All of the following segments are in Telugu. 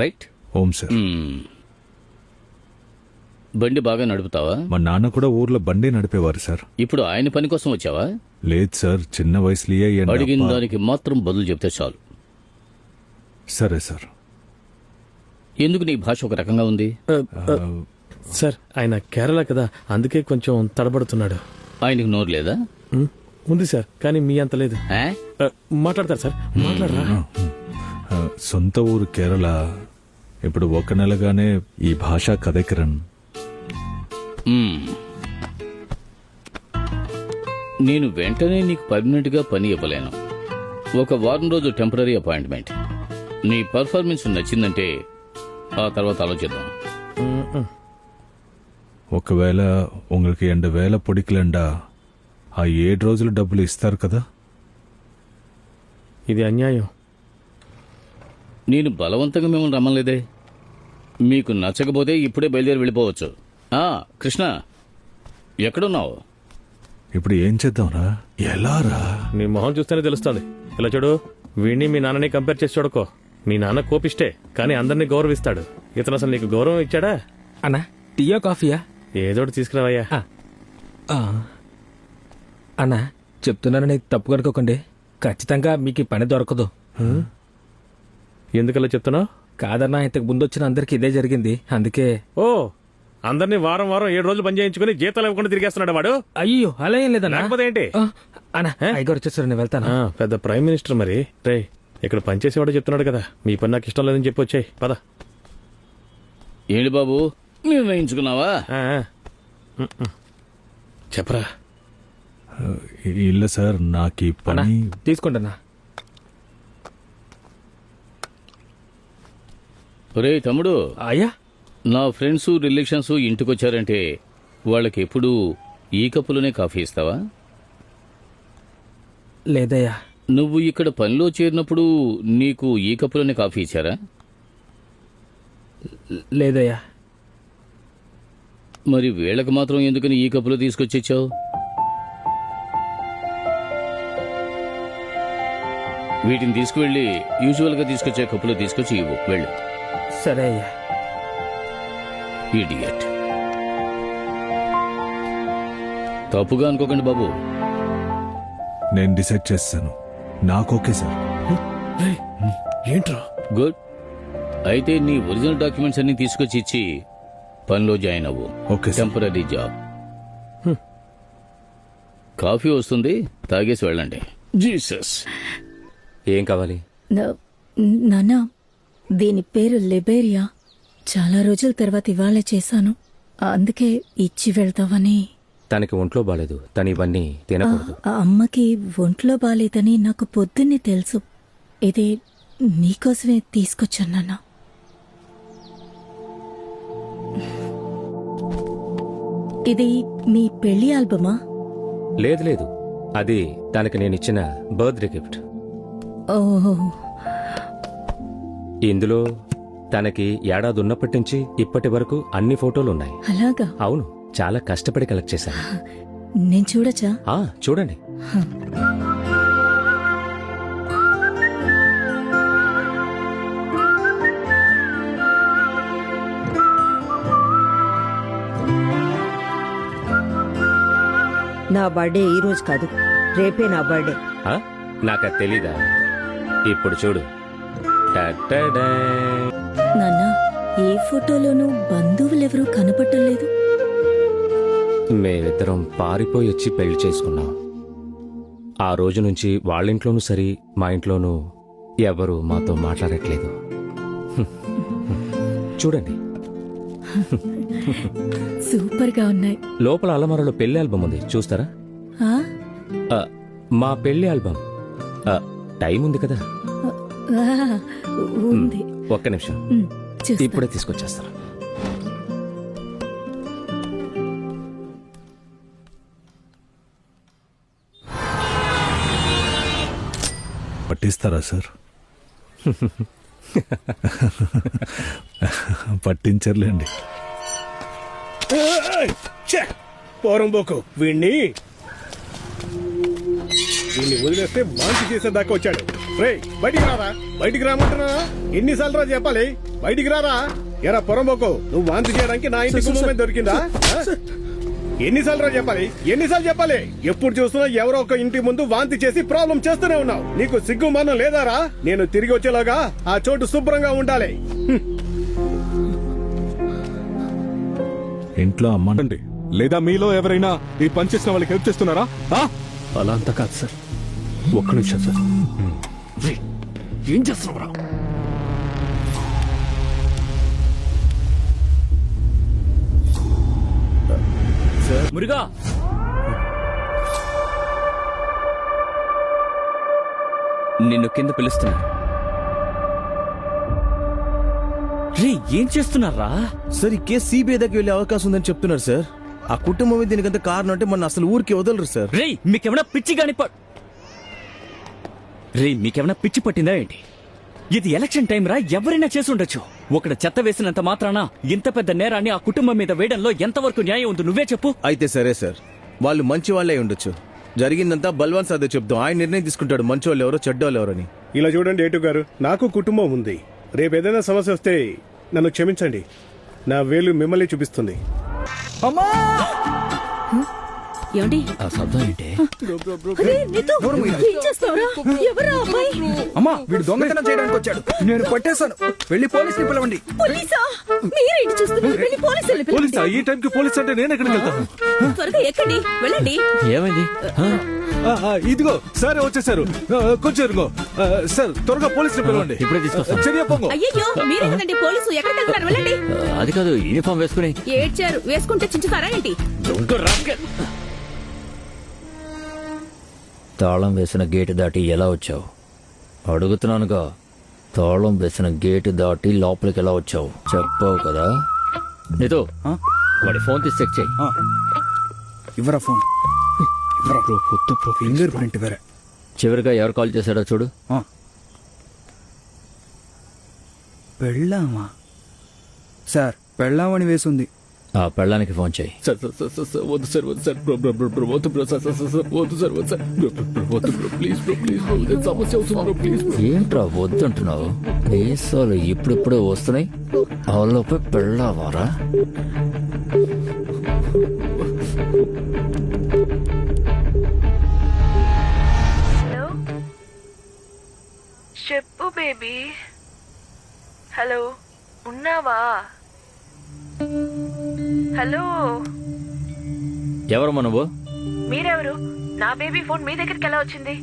రైట్? ఓం సార్. బండి బాగా నడుపుతావా? మా నాన్న కూడా ఊర్లో బండి నడిపేవారు సార్. ఇప్పుడు ఆయన పని కోసం వచ్చావా? లేదు సార్, చిన్న వయసులో అడిగిన దానికి మాత్రం బదులు చెప్తే చాలు. సరే సార్. ఎందుకు నీ భాష ఒక రకంగా ఉంది? సార్ ఆయన కేరళ కదా, అందుకే కొంచెం తడబడుతున్నాడు. ఆయనకు నోరు లేదా? ఉంది సార్, కానీ మీ అంత లేదు. మాట్లాడతారు సార్, మాట్లాడరా. సొంత ఊరు కేరళ. ఇప్పుడు 1 నెలగానే ఈ భాష కథకిరణ్. నేను వెంటనే నీకు పర్మనెంట్ గా పని ఇవ్వలేను. 1 వారం రోజు టెంపరీ అపాయింట్మెంట్. నీ పర్ఫార్మెన్స్ నచ్చిందంటే ఆ తర్వాత ఆలోచిద్దాం. ఒకవేళ உங்களுக்கு 2,000 పొడికలండా ఆ 7 రోజులు డబ్బులు ఇస్తారు కదా? ఇది అన్యాయం. నేను బలవంతంగా మిమ్మల్ని రమ్మలేదే. మీకు నచ్చకపోతే ఇప్పుడే బయలుదేరి వెళ్ళిపోవచ్చు. కృష్ణ, ఎక్కడున్నావు? ఇప్పుడు ఏం చేద్దాంరా? ఎలారా? నీ మొహం చూస్తేనే తెలుస్తుంది. ఇలా చూడు, వీడిని మీ నాన్నని కంపేర్ చేసి చూడకో. మీ నాన్న కోపిష్టే, కానీ అందరినీ గౌరవిస్తాడు. ఇతను అసలు నీకు గౌరవం ఇచ్చాడా? అన్నా, టీయా కాఫీయా? ఏదోటి తీసుకురావయ్యా. అన్నా, చెప్తున్నానని తప్పు కనుకోకండి. ఖచ్చితంగా మీకు ఈ పని దొరకదు. ఎందుకలా చెప్తున్నావు? కాదన్నా, ఇంతకు ముందు వచ్చిన అందరికి ఇదే జరిగింది. అందుకే. ఓ, అందరినీ వారం 7 రోజులు పని చేయించుకుని జీతాలు ఇవ్వకుండా తిరిగేస్తున్నాడు వాడు. అయ్యో, అలా ఏం లేదన్నా. లేకపోతే ఏంటి? అన్నా, అయ్యగారు వచ్చేసారు, నేను వెళ్తాను. పెద్ద ప్రైమ్ మినిస్టర్ మరి. రే, ఇక్కడ పనిచేసేవాడు చెప్తున్నాడు కదా, మీ పని నాకు ఇష్టం లేదని చెప్పి వచ్చాయి. పద. ఏంటి బాబు, నిర్ణయించుకున్నావా? చెప్పరా. ఇల్ల సార్, నాకు ఈ పని తీసుకోండి అన్నా. రే తమ్ముడు, అయ్యా, నా ఫ్రెండ్స్ రిలేషన్స్ ఇంటికొచ్చారంటే వాళ్ళకి ఎప్పుడు ఈ కప్పులోనే కాఫీ ఇస్తావా? లేదయ్యా. నువ్వు ఇక్కడ పనిలో చేరినప్పుడు నీకు ఈ కప్పులోనే కాఫీ ఇచ్చారా? లేదయ్యా. మరి వీళ్ళకి మాత్రం ఎందుకని ఈ కప్పులో తీసుకొచ్చి ఇచ్చావు? వీటిని తీసుకువెళ్ళి యూజువల్ గా తీసుకొచ్చే కప్పులో తీసుకొచ్చి ఇవ్వు. వెళ్ళు. సరే అయ్యా. ఇడియట్. తప్పుగా అనుకోకండి బాబు. నేను డిసైడ్ చేస్తాను. నాకు ఓకే సార్. ఏంట్రా? గుడ్. అయితే నీ ఒరిజినల్ డాక్యుమెంట్స్ అన్ని తీసుకొచ్చి ఇచ్చి పనిలో జాయిన్ అవ్వు. Okay sir. Temporary job. Coffee వస్తుంది, తాగేసి వెళ్ళండి. జీసస్. ఏం కావాలి? నానా, దీని పేరు లిబేరియా. చాలా రోజుల తర్వాత ఇవాళ చేశాను, అందుకే ఇచ్చి వెళ్తావని. తనకి ఒంట్లో బాలేదు, తను ఇవన్నీ తినకూడదు. అమ్మకి ఒంట్లో బాలేదని నాకు పొద్దున్నే తెలుసు. ఇది నీకోసమే తీసుకొచ్చాను నాన్న. ఇది మీ పెళ్లి ఆల్బమా? లేదు లేదు, అది తనకి నేనిచ్చిన బర్త్డే గిఫ్ట్. ఓహో. ఇందులో తనకి ఏడాది ఉన్నప్పటి నుంచి ఇప్పటి వరకు అన్ని ఫోటోలున్నాయి. అలాగా? అవును, చాలా కష్టపడి కలెక్ట్ చేశాను. నేను చూడచ్చా? చూడండి. నా బర్త్డే ఈ రోజు కాదు, రేపే నా బర్త్డే. నాకు తెలీదా? ఇప్పుడు చూడు. నాన్న, ఏ ఫోటోలోనూ బంధువులెవరూ కనపట్టలేదు. మేమిద్దరం పారిపోయి వచ్చి పెళ్లి చేసుకున్నాం. ఆ రోజు నుంచి వాళ్ళింట్లోనూ సరి, మా ఇంట్లోనూ ఎవరు మాతో మాట్లాడట్లేదు. చూడండి. సూపర్ గా ఉన్నాయి. లోపల అలమారలో పెళ్లి ఆల్బమ్ ఉంది, చూస్తారా? మా పెళ్లి ఆల్బమ్. టైం ఉంది కదా? ఉంది. ఒక్క నిమిషం, ఇప్పుడే తీసుకొచ్చేస్తాను. పట్టిస్తారా సార్? పట్టించర్లేండి. పోరంబోకు, వీణ్ణి వదిలేస్తే మాంచి చేసేదాకా వచ్చాడు. రేయ్ బయటికి రారా, బయటికి రామంటున్నా ఎన్నిసార్లు రా చెప్పాలి, బయటికి రారా. ఎరా పొరంబోకు, నువ్వు వాంతి చేయడానికి నా ఇంటి గుమ్మమే దొరికిందా? ఆ? ఎన్నిసార్లు రా చెప్పాలి, ఎన్నిసార్లు చెప్పాలి? ఎప్పుడు చూస్తున్నా ఎవరో ఒక ఇంటి ముందు వాంతి చేసి ప్రాబ్లం చేస్తూనే ఉన్నావు. నీకు సిగ్గు మానం లేదారా? నేను తిరిగి వచ్చేలాగా ఆ చోటు శుభ్రంగా ఉండాలి. ఇంట్లో అమ్మ లేదా మీలో ఎవరైనా ఈ పని చేసిన వాళ్ళకి హెల్ప్ చేస్తున్నారా? అలా అంతా కాదు సార్, ఒక్క నిమిషం సార్. ఏం చేస్తున్నావురా? మురుగా, నిన్ను కింద పిలుస్తున్నారు. రే, ఏం చేస్తున్నారా? సార్ ఈ కేసు సిబిఐ దగ్గర వెళ్ళే అవకాశం ఉందని చెప్తున్నారు సార్. ఆ కుటుంబం దీనికంత కారణం అంటే మన అసలు ఊరికి వదలరు సార్. రే, మీకేమైనా పిచ్చి గాని రే, మీకేమైనా పిచ్చి పట్టిందా ఏంటి? ఇది ఎలక్షన్ టైం రా, ఎవరైనా చేసి ఉండొచ్చు. ఒకడ చెత్త వేసినంత మాత్రాన ఇంత పెద్ద నేరాన్ని ఆ కుటుంబం మీద వేయడంలో ఎంతవరకు న్యాయం ఉంది? నువ్వే చెప్పు. అయితే సరే సార్, వాళ్ళు మంచి వాళ్ళే ఉండొచ్చు. జరిగిందంతా బల్వాన్ సార్ చెప్తాం. ఆయన నిర్ణయం తీసుకుంటాడు మంచి వాళ్ళు ఎవరో చెడ్డ వాళ్ళు ఎవరని. ఇలా చూడండి ఏటు గారు, నాకు కుటుంబం ఉంది. రేపు ఏదైనా సమస్య వస్తే నన్ను క్షమించండి. నా వేలు మిమ్మల్ని చూపిస్తుంది. ఏమండి ఆ శబ్దం ఏంటి? ఏం చేస్తావురా? ఎవరా అబ్బాయి? అమ్మా, వీడు దొంగతనం చేయడానికి వచ్చాడు. నేను పట్టేశాను. వెళ్ళి పోలీసుని పిలవండి. పోలీసా? మీరేంటి చూస్తున్నారు? వెళ్ళి పోలీసులు పోలీసా? ఈ టైంకి పోలీస్ అంటే నేను ఎక్కడికి వెళ్తాను? త్వరగా ఎక్కండి, వెళ్ళండి. ఏమైంది? ఇదిగో సార్ వచ్చేసారు. కొంచెం ఇరుగో. సార్ త్వరగా పోలీసులు పిలవండి. ఇప్పుడే తీసుకొస్తాను. చర్య పొంగు. అయ్యయ్యో, మీరే కదండి పోలీసు. ఎక్కడికి వెళ్తున్నారు? వెళ్ళండి. అది కాదు, యూనిఫామ్ వేసుకుని. ఏడ్చారు, వేసుకుంటే చించుతారా ఏంటి? తాళం వేసిన గేటు దాటి ఎలా వచ్చావు? అడుగుతున్నానుగా. తాళం వేసిన గేటు దాటి లోపలికి ఎలా వచ్చావు? చెప్పావు కదా. నీతో వాడి ఫోన్ తీసి చెక్ చేయి. ఇవ్వరా ఫోన్. ఫింగర్ ప్రింట్ వేరే. చివరిగా ఎవరు కాల్ చేశాడో చూడు. పెళ్ళామా? సార్, పెళ్ళామని వేసింది. ఆ పెళ్ళానికి ఫోన్ చేయి. వద్దు సార్, వద్దు సార్, వద్దు సార్, వద్దు సార్, ప్లీజ్ సమస్య అవుతుంది, ప్లీజ్. ఏంట్రా వద్దంటున్నావు? దేశాలు ఇప్పుడిప్పుడే వస్తున్నాయి, వాళ్ళపై పెళ్ళావారా? హలో, చెప్పు బేబీ. హలో, ఉన్నావా? హలో, ఎవరమ్మా నువ్వు? మీరెవరు? నా బేబీ ఫోన్ మీ దగ్గరికి ఎలా వచ్చింది?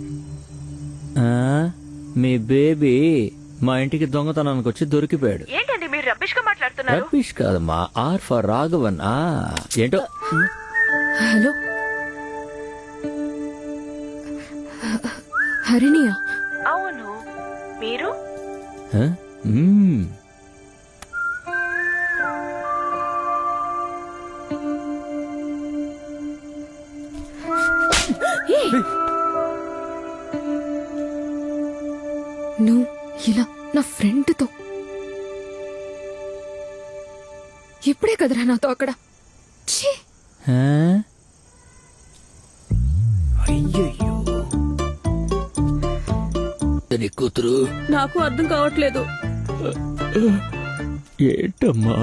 మీ బేబీ మా ఇంటికి దొంగతనానికి వచ్చి దొరికిపోయాడు. ఏంటండి మీరు రబ్బిష్ గా మాట్లాడుతున్నారు? రబ్బిష్ కాదమ్మా, ఆర్ ఫర్ రాఘవన్. ఏంటో. హలో, హరిణియా? అవును, మీరు? నువ్వు ఇలా నా ఫ్రెండ్తో ఇప్పుడే కదరా నాతో అక్కడ. అయ్యయ్యో, నీ కూతురు. నాకు అర్థం కావట్లేదు. ఏంటమ్మా?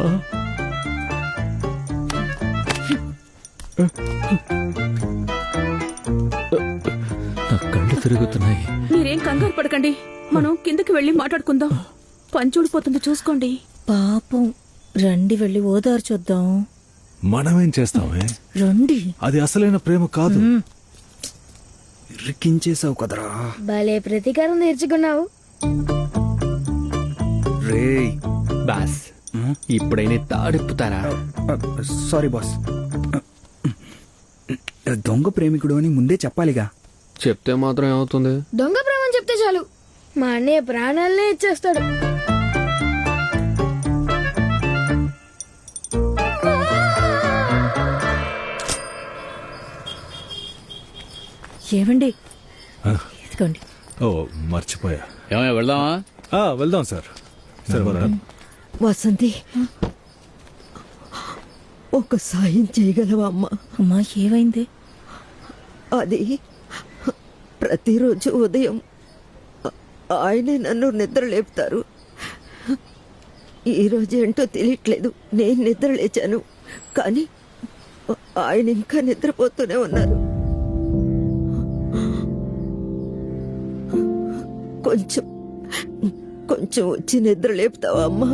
నా కళ్ళు తిరుగుతున్నాయి. మీరేం కంగారు పడకండి, మనం కిందకి వెళ్ళి మాట్లాడుకుందాం. పంచుడిపోతుంది చూసుకోండి. పాపం, రండి వెళ్ళి ఓదార్చొద్దాం. మనమేం చేస్తామే? రండి. అది అసలైన ప్రేమ కాదు. ఇరికించేసావు కదరా. భలే ప్రతీకారం నేర్చుకున్నావు. రేయ్ బాస్, ఇప్పుడైనా తాడిప్పుతారా? Sorry boss. దొంగ ప్రేమికుడు అని ముందే చెప్పాలిగా. చెప్తే మాత్రం ఏమవుతుంది? దొంగ ప్రేమని చెప్తే చాలు, మా అన్నయ్య ప్రాణాలనే ఇచ్చేస్తాడు. ఏమండి, ఇదిగోండి. ఓ మర్చిపోయా. ఏమయ్యా, వెళ్దామా? వెళ్దాం సార్. వసంతి, ఒక సాయం చేయగలవా అమ్మా? అమ్మా, ఏమైంది? అది ప్రతిరోజు ఉదయం ఆయనే నన్ను నిద్ర లేపుతారు. ఈరోజు ఏంటో తెలియట్లేదు, నేను నిద్ర లేచాను, కానీ ఆయన ఇంకా నిద్రపోతూనే ఉన్నారు. కొంచెం వచ్చి నిద్ర లేపుతావా అమ్మా?